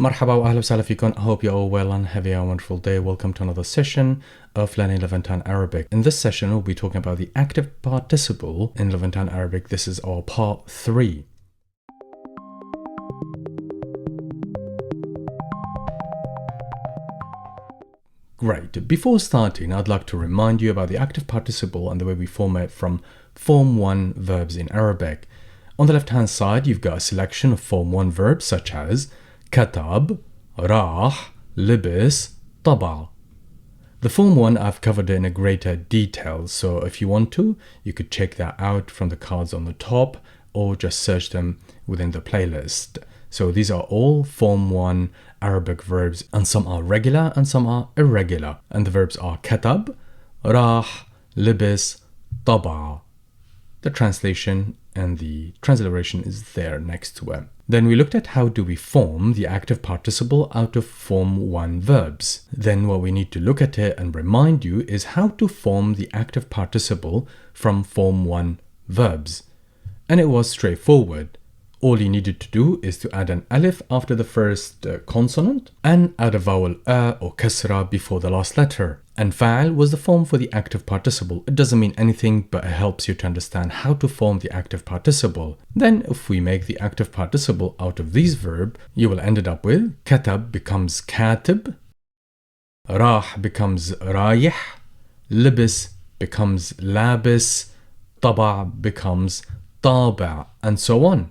Marhaba wa ahla wa sahla fikum. I hope you're all well and having a wonderful day. Welcome to another session of learning Levantine Arabic. In this session, we'll be talking about the active participle in Levantine Arabic. This is our part 3. Great. Before starting, I'd like to remind you about the active participle and the way we form it from Form 1 verbs in Arabic. On the left-hand side, you've got a selection of Form 1 verbs such as كتب, راح, لبس, طبع. The Form 1 I've covered in a greater detail, so if you want to, you could check that out from the cards on the top or just search them within the playlist. So these are all Form 1 Arabic verbs, and some are regular and some are irregular. And the verbs are كتب, راح, لبس, طبع. The translation and the transliteration is there next to it. Then we looked at how do we form the active participle out of Form 1 verbs. Then what we need to look at it and remind you is how to form the active participle from Form 1 verbs. And it was straightforward. All you needed to do is to add an alif after the first consonant and add a vowel a or kasra before the last letter. And fa'al was the form for the active participle. It doesn't mean anything, but it helps you to understand how to form the active participle. Then if we make the active participle out of these verbs, you will end up with katab becomes katib, rah becomes rayih, libis becomes labis, taba becomes taba, and so on.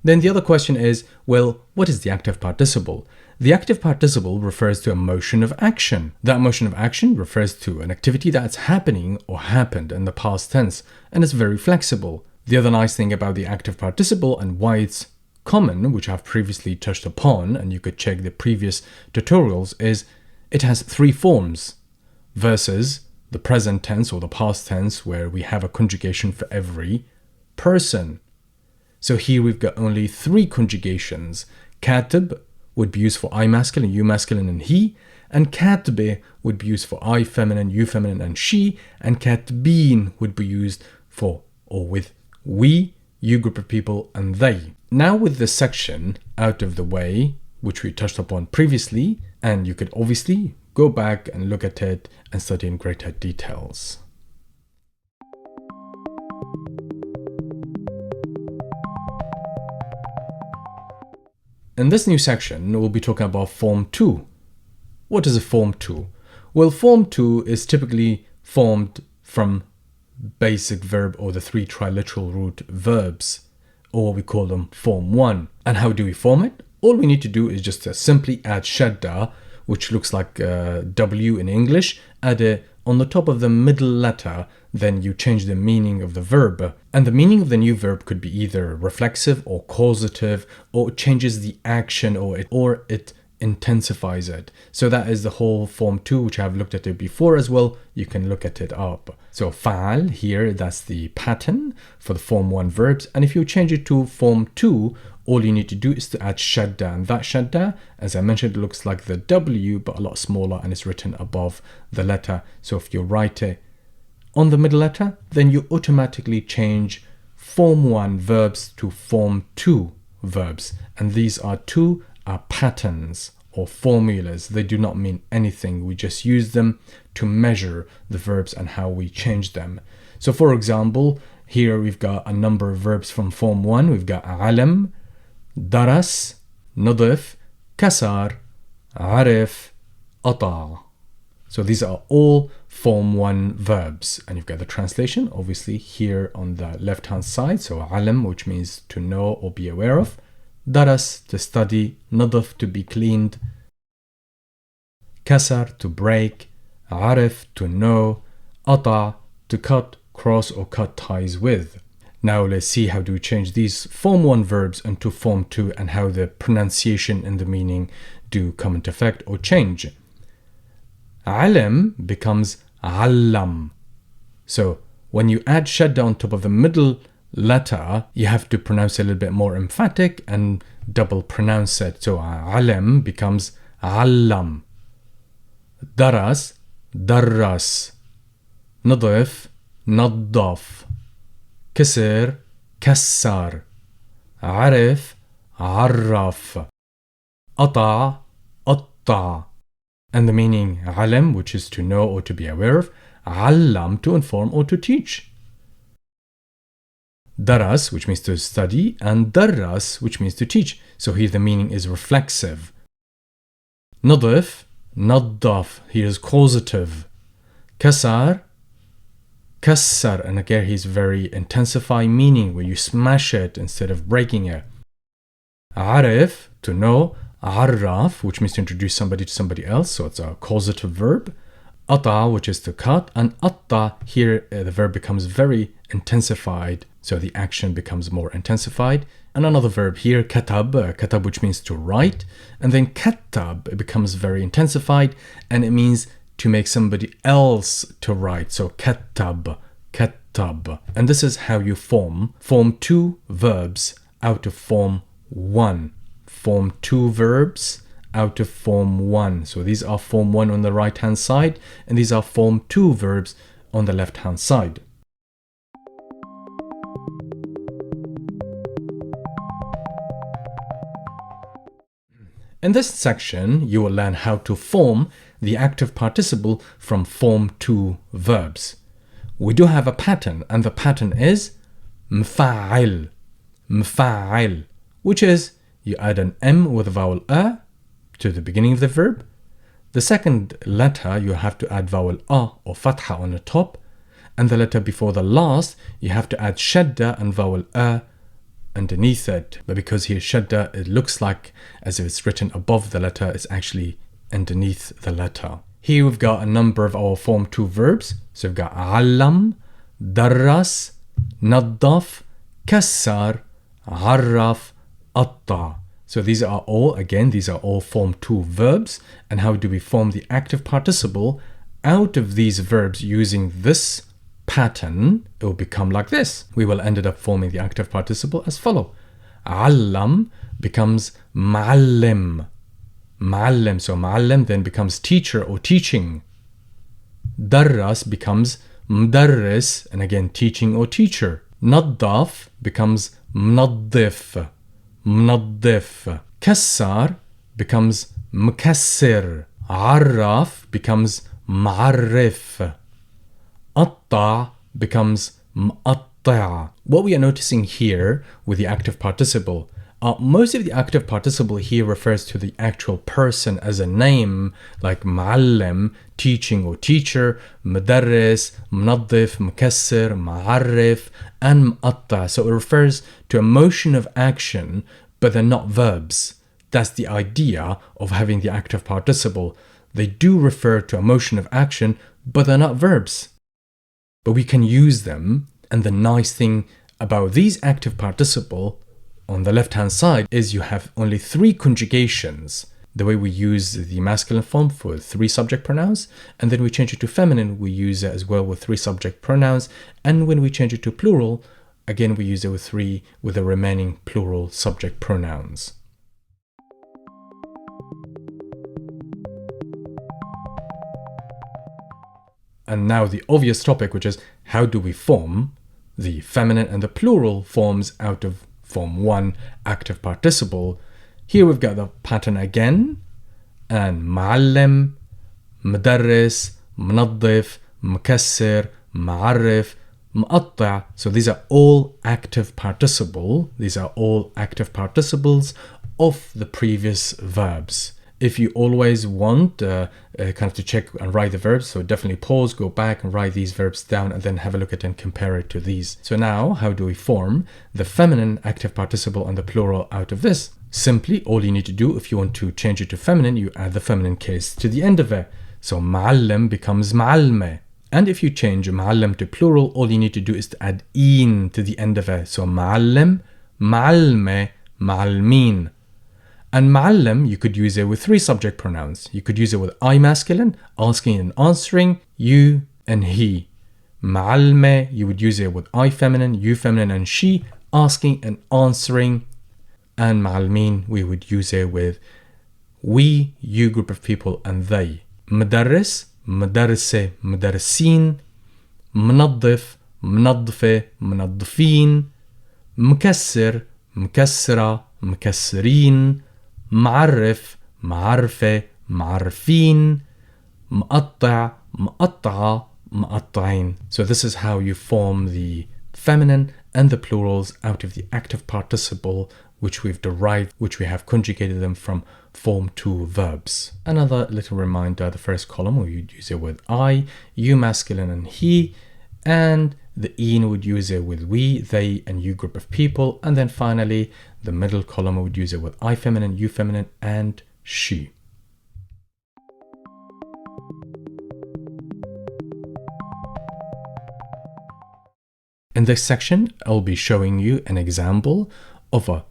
Then the other question is, well, what is the active participle? The active participle refers to a motion of action. That motion of action refers to an activity that's happening or happened in the past tense, and it's very flexible. The other nice thing about the active participle and why it's common, which I've previously touched upon, and you could check the previous tutorials, is it has 3 forms versus the present tense or the past tense where we have a conjugation for every person. So here we've got only 3 conjugations. Katib would be used for I masculine, you masculine, and he. And katbe would be used for I feminine, you feminine, and she. And katbeen would be used for or with we, you group of people, and they. Now with this section out of the way, which we touched upon previously, and you could obviously go back and look at it and study in greater details. In this new section, we'll be talking about Form 2. What is a Form 2? Well, Form 2 is typically formed from basic verb or the 3 triliteral root verbs, or we call them Form 1. And how do we form it? All we need to do is just simply add shadda, which looks like a W in English, add it on the top of the middle letter, then you change the meaning of the verb. And the meaning of the new verb could be either reflexive or causative, or it changes the action, or it intensifies it. So that is the whole Form 2, which I've looked at it before as well. You can look at it up. So fa'al here, that's the pattern for the Form 1 verbs. And if you change it to Form 2, all you need to do is to add shadda, and that shadda, as I mentioned, it looks like the W but a lot smaller, and it's written above the letter. So if you write it on the middle letter, then you automatically change Form 1 verbs to Form 2 verbs, and these are 2 patterns or formulas. They do not mean anything. We just use them to measure the verbs and how we change them. So for example, here we've got a number of verbs from Form 1. We've got alam, daras, nadif, kasar, arif, ata. So these are all Form 1 verbs. And you've got the translation, obviously, here on the left-hand side. So alam, which means to know or be aware of. Daras, to study. Nadif, to be cleaned. Kasar, to break. Arif, to know. Ata, to cut, cross, or cut ties with. Now let's see how do we change these Form 1 verbs into Form 2 and how the pronunciation and the meaning do come into effect or change. Alam becomes allam. So when you add shadda on top of the middle letter, you have to pronounce it a little bit more emphatic and double pronounce it. So alam becomes allam. Daras, darras. Nadif, naddaf. كسر كسر. عرف عرف. أطع أطع. And the meaning علم, which is to know or to be aware of, علم, to inform or to teach. Daras, which means to study, and darras, which means to teach. So here the meaning is reflexive. نضف نضف, here is causative. كسر كسر, and again he's very intensifying meaning where you smash it instead of breaking it. عرف, to know. عرف, which means to introduce somebody to somebody else, so it's a causative verb. أطع, which is to cut, and أطع, here the verb becomes very intensified, so the action becomes more intensified. And another verb here, كتب, كتب, which means to write, and then كتب, it becomes very intensified, and it means to make somebody else to write, so كتب, كتب. And this is how you form two verbs out of form one. Form two verbs out of form one. So these are form one on the right hand side, and these are form two verbs on the left hand side. In this section, you will learn how to form the active participle from form two verbs. We do have a pattern, and the pattern is مفعل, مفعل, which is you add an M with a vowel A to the beginning of the verb. The second letter, you have to add vowel A or fatha on the top. And the letter before the last, you have to add shadda and vowel A underneath it. But because here shadda, it looks like as if it's written above the letter, it's actually underneath the letter. Here we've got a number of our form two verbs. So we've got علم, درس, نظف, كسر, عرف, أطع. So these are all form two verbs. And how do we form the active participle out of these verbs using this pattern? It will become like this. We will end up forming the active participle as follow. علم becomes معلم, معلم. So معلم then becomes teacher or teaching. درس becomes مدرس, and again teaching or teacher. نظف becomes منظف, منظف. كسر becomes مكسر. عرف becomes معرف. أطع becomes مقطع. What we are noticing here with the active participle, most of the active participle here refers to the actual person as a name, like معلم, teaching or teacher, مدرس, منظف, مكسر, معرف, and مقطع. So it refers to a motion of action, but they're not verbs. That's the idea of having the active participle. They do refer to a motion of action, but they're not verbs. But we can use them, and the nice thing about these active participle on the left hand side is you have only three conjugations. The way we use the masculine form for three subject pronouns, and then we change it to feminine, we use it as well with three subject pronouns, and when we change it to plural, again we use it with the remaining plural subject pronouns. And now the obvious topic, which is how do we form the feminine and the plural forms out of form one active participle. Here we've got the pattern again, and معلم, مدرس, منظف, مكسر, معرف, مقطع. So these are all active participle. These are all active participles of the previous verbs. If you always want kind of to check and write the verbs, so definitely pause, go back and write these verbs down and then have a look at and compare it to these. So now, how do we form the feminine active participle and the plural out of this? Simply, all you need to do, if you want to change it to feminine, you add the feminine case to the end of it. So معلم becomes معلمة. And if you change معلم to plural, all you need to do is to add in to the end of it. So معلم, معلمة, معلمين. And معلم, you could use it with three subject pronouns. You could use it with I masculine, asking and answering, you and he. معلمة, you would use it with I feminine, you feminine, and she, asking and answering. And معلمين, we would use it with we, you group of people, and they. مدرس, مدرسة, مدرسين. منظف, منظفة, منظفين. مكسر, مكسرة, مكسرين. معرف معرفة معرفين مقطع مقطعة مقطعين. So this is how you form the feminine and the plurals out of the active participle, which we've derived, which we have conjugated them from form 2 verbs. Another little reminder, the first column we would use it with I, you masculine and he, and the in would use it with we, they, and you group of people. And then finally, the middle column would use it with I feminine, you feminine, and she. In this section, I'll be showing you an example of a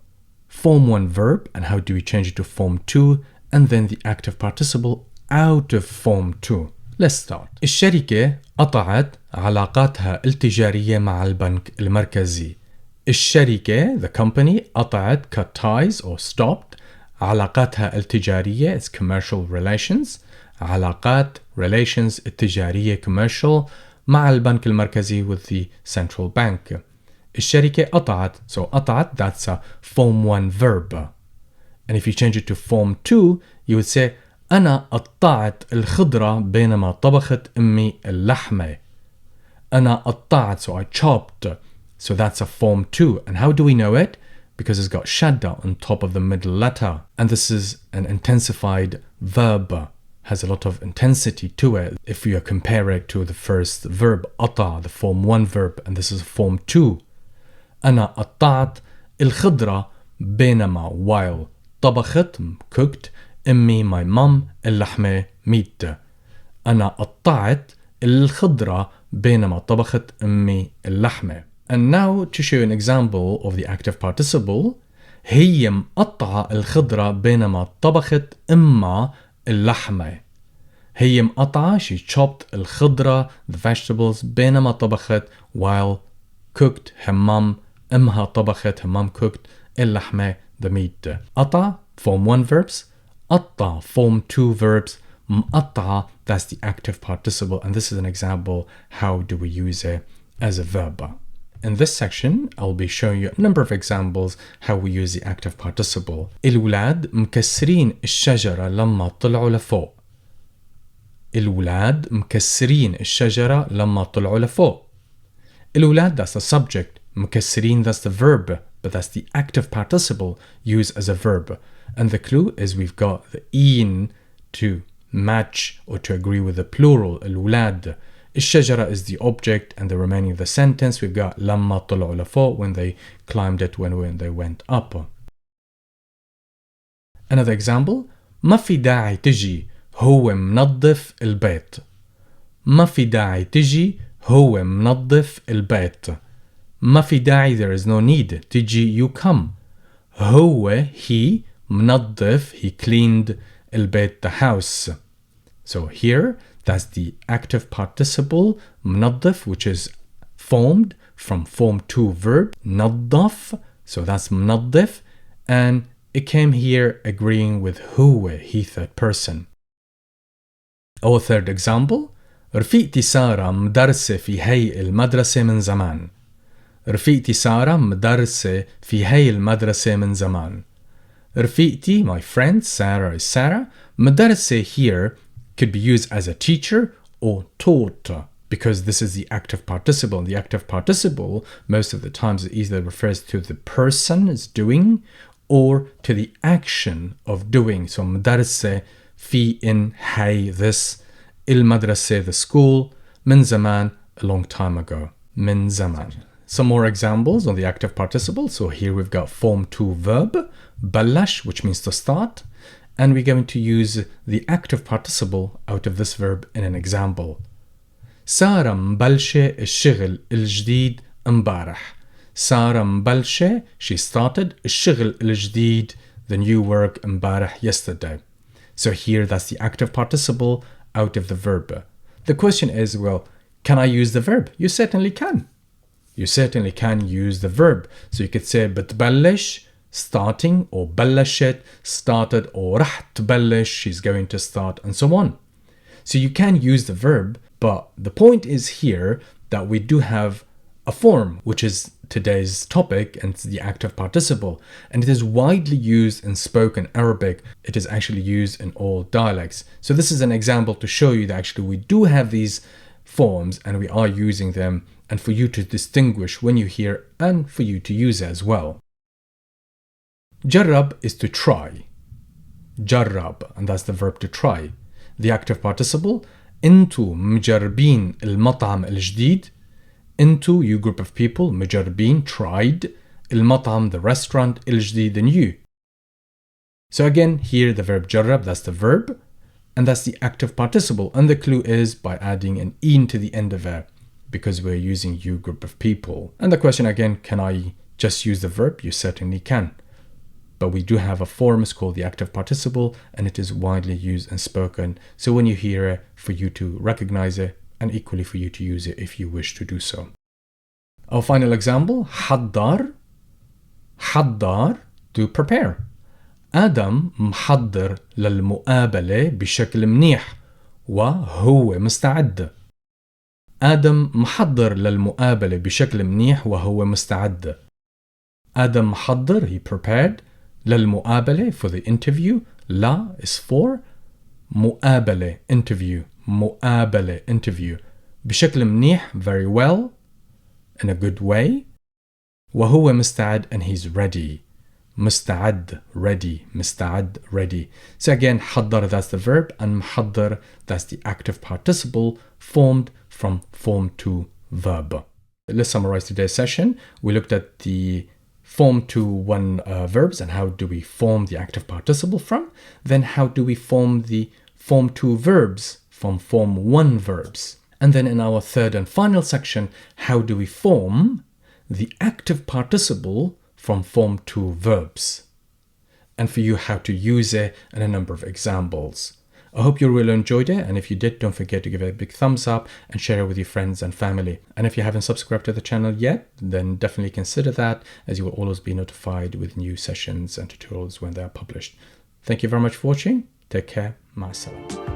form 1 verb and how do we change it to form 2, and then the active participle out of form 2. Let's start. الشركة قطعت علاقاتها التجارية مع البنك المركزي. الشركة, the company, قطعت, cut ties or stopped. علاقاتها التجارية, it's commercial relations. علاقات, relations, التجارية, commercial, مع البنك المركزي with the central bank. الشركة قطعت, so قطعت, that's a form 1 verb. And if you change it to form 2, you would say أنا قطعت الخضرة بينما طبخت أمي اللحمة. أنا قطعت, so I chopped. So that's a form 2. And how do we know it? Because it's got shadda on top of the middle letter. And this is an intensified verb. Has a lot of intensity to it. If you compare it to the first verb, قطع, the form 1 verb, and this is form 2. أنا قطعت الخضرة بينما while طبخت, cooked, أمي, my mom, اللحمة, meat. أنا قطعت الخضرة بينما طبخت أمي اللحمة. And now to show an example of the active participle, هي مقطعة الخضرة بينما طبخت أمها اللحمة. هي مقطعة, she chopped الخضرة, the vegetables, بينما طبخت, while cooked, her mom, أمها طبخت, her mom cooked, اللحمة, the meat. قطع, form 1 verbs. قطع, form 2 verbs. مقطعة, that's the active participle, and this is an example how do we use it as a verb. In this section, I'll be showing you a number of examples how we use the active participle. الولاد مكسرين الشجرة لما طلعوا لفوق. الولاد مكسرين الشجرة لما طلعوا لفوق. الولاد, that's the subject. مكسرين, that's the verb, but that's the active participle used as a verb. And the clue is we've got the in to match or to agree with the plural, الولاد. الشجرة is the object, and the remaining of the sentence we've got لما طلعوا لفوق, when they climbed it, when they went up. Another example, ما في داعي تجي هو منظف البيت. ما في داعي تجي هو منظف البيت. ما في داعي, there is no need. تجي, you come. هو, he, منظف, he cleaned البيت, the house. So here, that's the active participle, منظف, which is formed from form 2 verb, نظف, so that's منظف, and it came here agreeing with هو, he, third person. Our third example, رفيقتي سارة مدرسة في هي المدرسة من زمان. رفيقتي سارة مدرسة في هي المدرسة من زمان. رفيقتي, my friend, Sarah is Sarah. مدرسة here could be used as a teacher or taught, because this is the active participle. The active participle most of the times it either refers to the person is doing or to the action of doing. So مدرسة في, in, هي, this, المدرسة, the school, من زمان, a long time ago, من زمان. Some more examples on the active participle. So here we've got form 2 verb, بلش, which means to start, and we're going to use the active participle out of this verb in an example. سارة مبلشة الشغل الجديد امبارح. سارة مبلشة, she started, الشغل الجديد, the new work, امبارح, yesterday. So here that's the active participle out of the verb. The question is, well, can I use the verb? You certainly can. You certainly can use the verb. So you could say بتبلش, starting, or بلشت, started, or رح تبلش, she's going to start, and so on. So you can use the verb, but the point is here that we do have a form, which is today's topic, and it's the active participle. And it is widely used in spoken Arabic. It is actually used in all dialects. So this is an example to show you that actually we do have these forms and we are using them, and for you to distinguish when you hear and for you to use it as well. Jarrab is to try. Jarrab, and that's the verb to try. The active participle, انتو مجربين المطعم الجديد. Into, you group of people, مجربين, tried, المطعم, the restaurant, الجديد, the new. So again, here the verb jarrab, that's the verb, and that's the active participle. And the clue is by adding an in to the end of it, because we're using you group of people. And the question again, can I just use the verb? You certainly can. But we do have a form, it's called the active participle, and it is widely used and spoken. So when you hear it, for you to recognize it, and equally for you to use it if you wish to do so. Our final example, حضر. حضر, to prepare. آدم محضر للمقابلة بشكل منيح وهو مستعد. آدم محضر للمقابلة بشكل منيح وهو مستعد. آدم محضر, he prepared. للمقابلة, for the interview. لا is for. مقابلة, interview. مقابلة, interview. بشكل منيح, very well, in a good way. وهو مستعد, and he's ready. مستعد, ready. مستعد, ready. So again, حضر, that's the verb, and محضر, that's the active participle formed from form to verb. Let's summarize today's session. We looked at the form to one verbs and how do we form the active participle from. Then how do we form the form to verbs from form one verbs. And then in our third and final section, how do we form the active participle from form to verbs. And for you, how to use it and a number of examples. I hope you really enjoyed it, and if you did, don't forget to give it a big thumbs up and share it with your friends and family. And if you haven't subscribed to the channel yet, then definitely consider that, as you will always be notified with new sessions and tutorials when they are published. Thank you very much for watching. Take care. Ma salam.